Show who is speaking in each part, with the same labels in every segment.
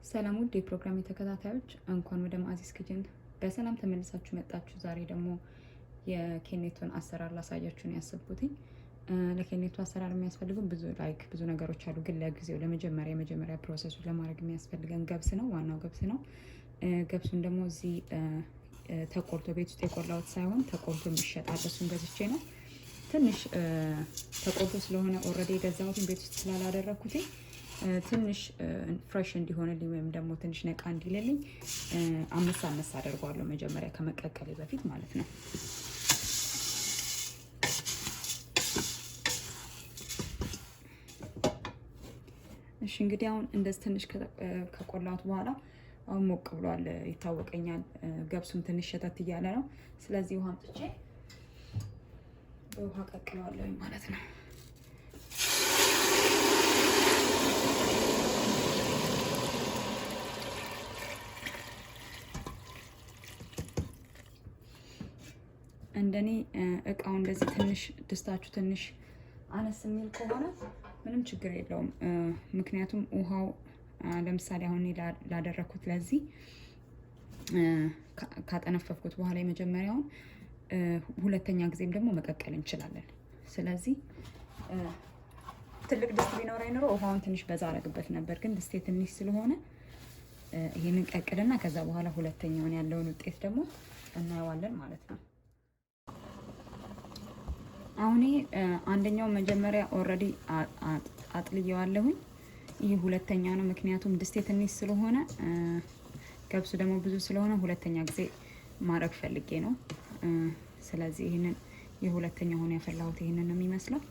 Speaker 1: ሰላም ውድ የፕሮግራም ተከታታዮች እንኳን ወደ ማዕዚስ ኪችን በሰላም ተመልሳችሁ መጣችሁ። ዛሬ ደግሞ የኬኔቶን አሰራር ላሳያችሁ ነው ያሰብኩት። ለኬኔቶ አሰራር የሚያስፈልገው ብዙ ነገሮች አሉ፣ ግን ለጊዜው ለመጀመሪያ ፕሮሰሱን ለማድረግ የሚያስፈልገን ገብስ ነው። ዋናው ገብስ ነው። ገብሱን ደግሞ እዚህ ተቆርጦ ቤት ውስጥ የቆላሁት ሳይሆን ተቆርጦ የሚሸጣል፣ እሱን ገዝቼ ነው። ትንሽ ተቆርጦ ስለሆነ ኦልሬዲ የገዛሁት ቤት ውስጥ ስላላደረኩት ትንሽ ፍሬሽ እንዲሆንልኝ ወይም ደግሞ ትንሽ ነቃ እንዲልልኝ አመሳ አደርገዋለሁ መጀመሪያ ከመቀቀሌ በፊት ማለት ነው። እሺ እንግዲህ አሁን እንደዚህ ትንሽ ከቆላሁት በኋላ አሁን ሞቅ ብሏል ይታወቀኛል። ገብሱም ትንሽ ሸተት እያለ ነው። ስለዚህ ውሃ አምጥቼ በውሃ ቀቅለዋለሁ ማለት ነው። እንደኔ እቃው እንደዚህ ትንሽ ድስታችሁ ትንሽ አነስ የሚል ከሆነ ምንም ችግር የለውም። ምክንያቱም ውሃው ለምሳሌ አሁን ላደረኩት ለዚህ ካጠነፈፍኩት በኋላ የመጀመሪያውን ሁለተኛ ጊዜም ደግሞ መቀቀል እንችላለን። ስለዚህ ትልቅ ድስት ቢኖረኝ ኖሮ ውሃውን ትንሽ በዛ አረግበት ነበር፣ ግን ድስቴ ትንሽ ስለሆነ ይሄንን ቀቅልና ከዛ በኋላ ሁለተኛውን ያለውን ውጤት ደግሞ እናየዋለን ማለት ነው። አሁን አንደኛው መጀመሪያ ኦልሬዲ አጥልየዋለሁኝ። ይሄ ሁለተኛ ነው፣ ምክንያቱም ድስቴ ትንሽ ስለሆነ ገብሱ ደግሞ ብዙ ስለሆነ ሁለተኛ ጊዜ ማድረግ ፈልጌ ነው። ስለዚህ ይሄንን የሁለተኛ ሆኖ ያፈላሁት ይሄንን ነው የሚመስለው።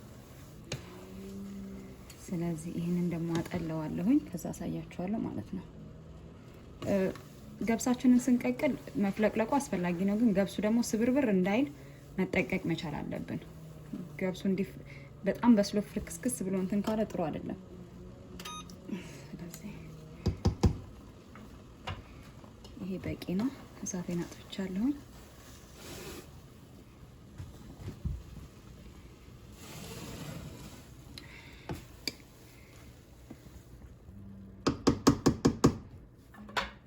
Speaker 1: ስለዚህ ይሄንን ደግሞ አጠለዋለሁኝ፣ ከዛ አሳያችኋለሁ ማለት ነው። ገብሳችንን ስንቀቅል መፍለቅለቁ አስፈላጊ ነው፣ ግን ገብሱ ደግሞ ስብርብር እንዳይል መጠቀቅ መቻል አለብን። ገብሱ እንዲህ በጣም በስሎ ፍርክስክስ ብሎ እንትን ካለ ጥሩ አይደለም። ስለዚህ ይሄ በቂ ነው። እሳቴን አጥፍቻለሁ።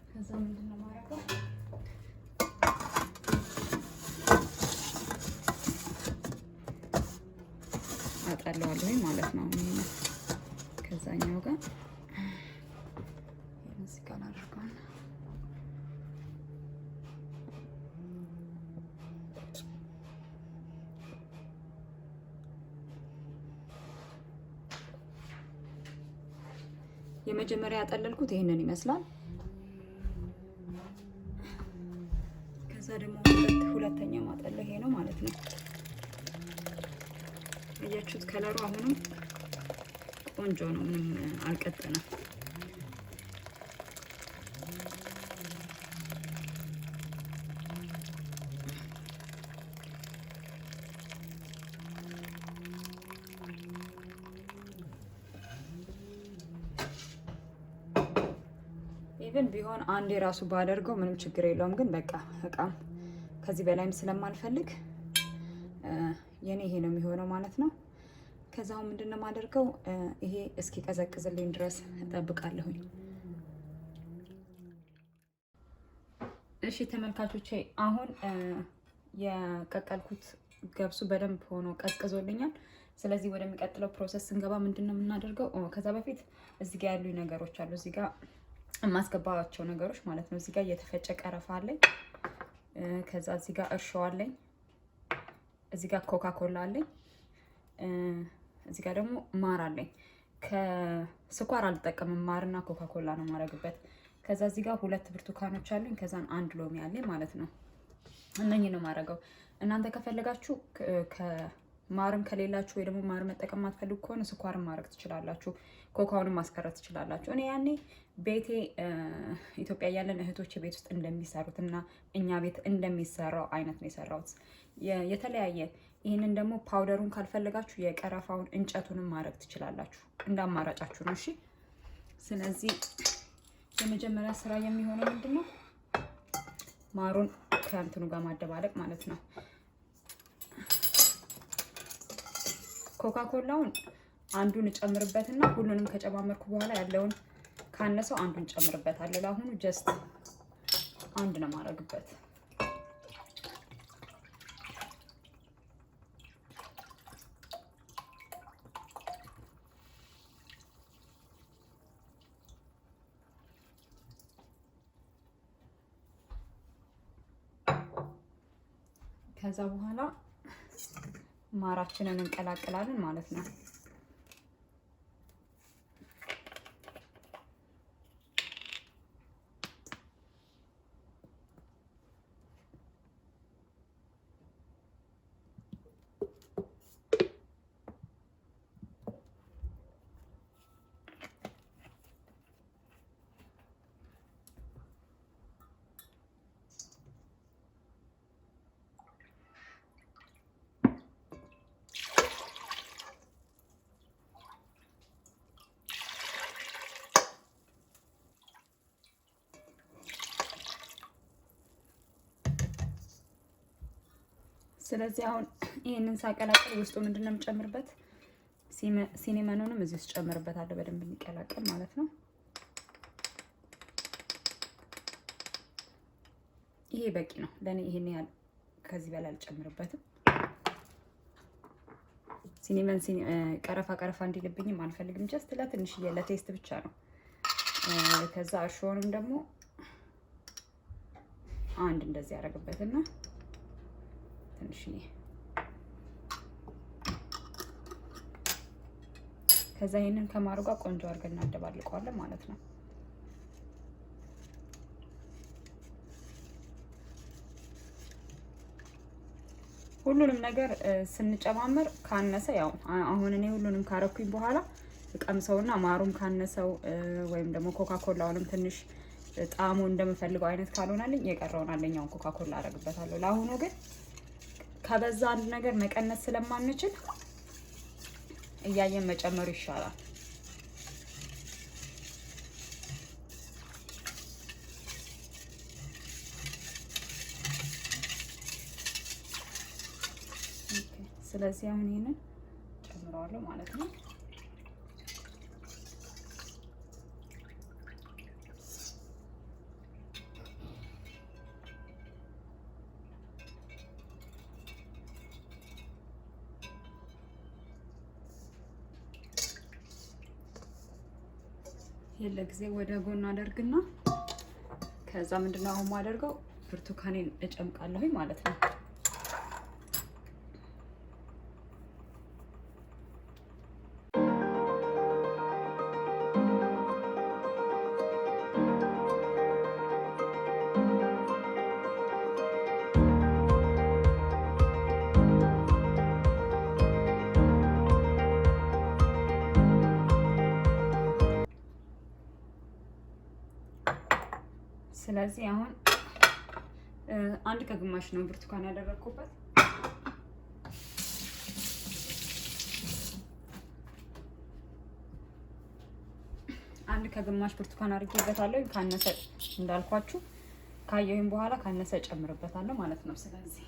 Speaker 1: ከዛ ምንድን ነው ማረገው አጣለዋለሁ ማለት ነው። ከዛኛው ጋር እዚህ ጋር አድርገው የመጀመሪያ ያጠለልኩት ይሄንን ይመስላል። ከዛ ደግሞ ሁለተኛው ማጠለል ይሄ ነው ማለት ነው። እያችሁት ከለሩ አሁንም ቆንጆ ነው፣ ምንም አልቀጠነም። ኢቭን ቢሆን አንዴ ራሱ ባደርገው ምንም ችግር የለውም፣ ግን በቃ እቃም ከዚህ በላይም ስለማልፈልግ የኔ ይሄ ነው የሚሆነው ማለት ነው። ከዛው ምንድነው ማደርገው ይሄ እስኪ ቀዘቅዝልኝ ድረስ እጠብቃለሁኝ። እሺ ተመልካቾቼ አሁን የቀቀልኩት ገብሱ በደንብ ሆኖ ቀዝቅዞልኛል። ስለዚህ ወደሚቀጥለው ፕሮሰስ ስንገባ ምንድነው የምናደርገው? ከዛ በፊት እዚህ ጋር ያሉ ነገሮች አሉ፣ እዚህ ጋር የማስገባቸው ነገሮች ማለት ነው። እዚህ ጋር የተፈጨ ቀረፋ አለኝ፣ ከዛ እዚህ ጋር እርሾ አለኝ፣ እዚህ ጋር ኮካ ኮላ አለኝ፣ እዚህ ጋር ደግሞ ማር አለኝ። ከስኳር አልጠቀምም፣ ማርና ኮካ ኮላ ነው ማረግበት። ከዛ እዚህ ጋር 2 ብርቱካኖች አለኝ፣ ከዛን 1 ሎሚ አለኝ ማለት ነው። እነኚህ ነው ማረገው። እናንተ ከፈለጋችሁ ከማርም ከሌላችሁ ወይ ደግሞ ማር መጠቀም ማትፈልጉ ከሆነ ስኳርም ማረግ ትችላላችሁ፣ ኮካውንም ማስቀረት ትችላላችሁ። እኔ ያኔ ቤቴ ኢትዮጵያ ያለን እህቶች ቤት ውስጥ እንደሚሰሩት እና እኛ ቤት እንደሚሰራው አይነት ነው የሰራሁት። የተለያየ ይሄንን ደግሞ ፓውደሩን ካልፈለጋችሁ የቀረፋውን እንጨቱንም ማድረግ ትችላላችሁ፣ እንዳማራጫችሁ ነው። እሺ ስለዚህ የመጀመሪያ ስራ የሚሆነው ምንድነው ማሩን ከእንትኑ ጋር ማደባለቅ ማለት ነው። ኮካ ኮላውን አንዱን እጨምርበትና ሁሉንም ከጨማመርኩ በኋላ ያለውን ካነሰው አንዱን ጨምርበታለሁ። ለአሁኑ ጀስት አንድ ነው ማረግበት። ከዛ በኋላ ማራችንን እንቀላቅላለን ማለት ነው። ስለዚህ አሁን ይሄንን ሳቀላቅል ውስጡ ምንድነው የምጨምርበት? ሲኒመኑንም እዚህ ውስጥ ጨምርበታለሁ በደንብ እንዲቀላቀል ማለት ነው። ይሄ በቂ ነው ለኔ። ይሄን ያህል ከዚህ በላይ አልጨምርበትም። ሲኒመን ቀረፋ እንዲልብኝም አልፈልግም። ጀስት ለትንሽዬ ለቴስት ብቻ ነው። ከዛ እርሾንም ደግሞ አንድ እንደዚህ ያደርግበትና ትንሽዬ ከዛ ይሄንን ከማሩ ጋር ቆንጆ አድርገን እናደባልቀዋለን ማለት ነው። ሁሉንም ነገር ስንጨማምር ካነሰ ያው አሁን እኔ ሁሉንም ካረኩኝ በኋላ ቀምሰውና ማሩም ካነሰው ወይም ደግሞ ኮካኮላውንም ትንሽ ጣዕሙ እንደምፈልገው አይነት ካልሆነልኝ የቀረውን አንደኛውን ኮካኮላ አደርግበታለሁ። ለአሁኑ ግን ከበዛ አንድ ነገር መቀነስ ስለማንችል እያየን መጨመሩ ይሻላል። ስለዚህ አሁን ይሄንን ጨምረዋለሁ ማለት ነው። ይሄን ለጊዜ ወደ ጎን አደርግና ከዛ ምንድነው አሁን ማደርገው ብርቱካኔን እጨምቃለሁ ማለት ነው። ስለዚህ አሁን አንድ ከግማሽ ነው ብርቱካን ያደረኩበት። አንድ ከግማሽ ብርቱካን አድርጌበታለሁ። ካነሰ እንዳልኳችሁ ካየሁኝ በኋላ ካነሰ ጨምርበታለሁ ማለት ነው። ስለዚህ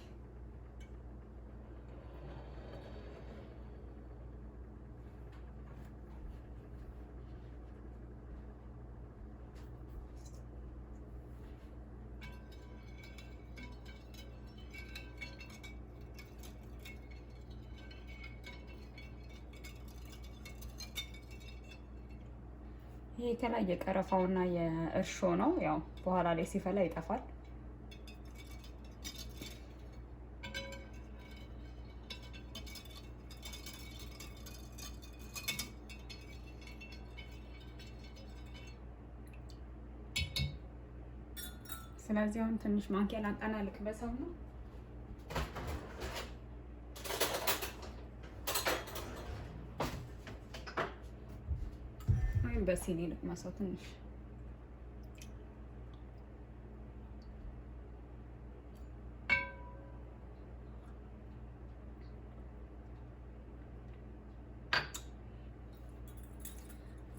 Speaker 1: ይሄ ከላይ የቀረፋውና የእርሾ ነው። ያው በኋላ ላይ ሲፈላ ይጠፋል። ስለዚህ አሁን ትንሽ ማንኪያ ላንጣና ልክበሰው ነው። በሲኒ ልቅመሰው ትንሽ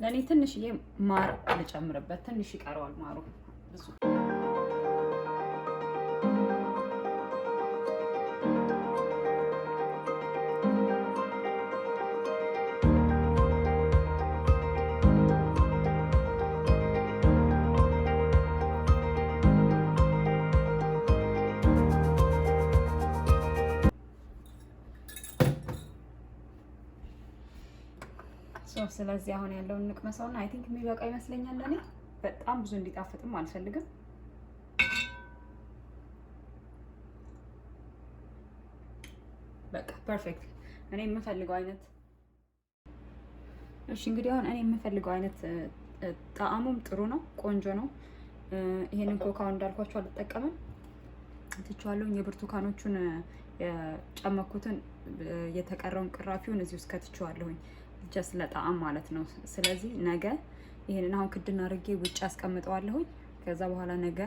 Speaker 1: ለኔ ትንሽዬ ማር ልጨምርበት። ትንሽ ይቀረዋል ማሩ ብዙ ስለዚህ አሁን ያለውን እንቅመሰውና አይ ቲንክ የሚበቃ ይመስለኛል። እኔ በጣም ብዙ እንዲጣፍጥም አልፈልግም። በቃ ፐርፌክት እኔ የምፈልገው አይነት። እሺ እንግዲህ አሁን እኔ የምፈልገው አይነት ጣዕሙም ጥሩ ነው፣ ቆንጆ ነው። ይሄንን ኮካው እንዳልኳችሁ አልጠቀምም፣ ትቼዋለሁ። የብርቱካኖቹን የጨመኩትን የተቀረውን ቅራፊውን እዚህ ውስጥ ከትቼዋለሁኝ ጀስት ለጣዕም ማለት ነው። ስለዚህ ነገ ይሄንን አሁን ክድና አድርጌ ውጭ አስቀምጠዋለሁኝ። ከዛ በኋላ ነገ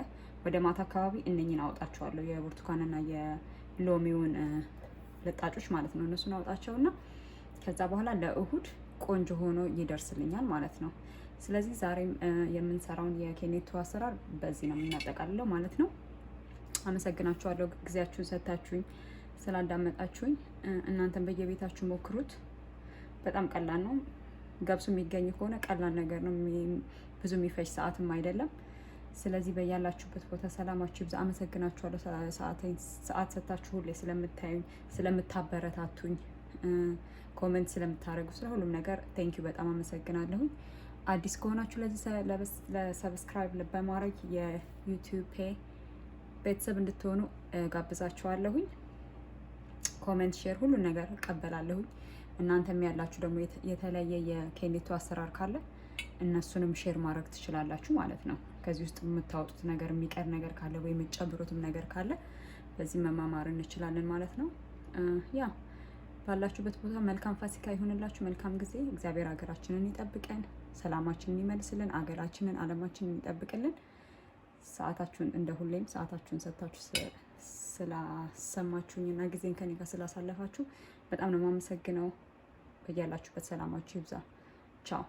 Speaker 1: ወደ ማታ አካባቢ እነኝን አውጣቸዋለሁ፣ የብርቱካንና የሎሚውን ልጣጮች ማለት ነው። እነሱን አውጣቸውና ከዛ በኋላ ለእሁድ ቆንጆ ሆኖ ይደርስልኛል ማለት ነው። ስለዚህ ዛሬም የምንሰራውን የኬኔቶ አሰራር በዚህ ነው የምናጠቃልለው ማለት ነው። አመሰግናችኋለሁ ጊዜያችሁን ሰጥታችሁኝ ስላዳመጣችሁኝ። እናንተም በየቤታችሁ ሞክሩት። በጣም ቀላል ነው። ገብሱ የሚገኝ ከሆነ ቀላል ነገር ነው። ብዙ የሚፈጅ ሰዓትም አይደለም። ስለዚህ በያላችሁበት ቦታ ሰላማችሁ ይብዛ። አመሰግናችኋለሁ ሰዓት ሰጥታችሁ ሁሌ ስለምታዩኝ፣ ስለምታበረታቱኝ፣ ኮሜንት ስለምታደርጉ ስለ ሁሉም ነገር ቴንኪዩ በጣም አመሰግናለሁኝ። አዲስ ከሆናችሁ ለሰብስክራይብ በማድረግ የዩቲዩብ ቤተሰብ እንድትሆኑ ጋብዛችኋለሁኝ። ኮሜንት፣ ሼር ሁሉን ነገር እቀበላለሁኝ። እናንተም ያላችሁ ደግሞ የተለያየ የኬኔቶ አሰራር ካለ እነሱንም ሼር ማድረግ ትችላላችሁ ማለት ነው። ከዚህ ውስጥ የምታወጡት ነገር የሚቀር ነገር ካለ ወይም የምትጨምሩትም ነገር ካለ በዚህ መማማር እንችላለን ማለት ነው። ያ ባላችሁበት ቦታ መልካም ፋሲካ ይሁንላችሁ። መልካም ጊዜ። እግዚአብሔር ሀገራችንን ይጠብቀን፣ ሰላማችንን ይመልስልን፣ አገራችንን፣ ዓለማችንን ይጠብቅልን። ሰዓታችሁን እንደ ሁሌም ሰዓታችሁን ሰጥታችሁ ስላሰማችሁኝና ጊዜን ከኔ ጋር ስላሳለፋችሁ በጣም ነው የማመሰግነው። በያላችሁበት ሰላማችሁ ይብዛ። ቻው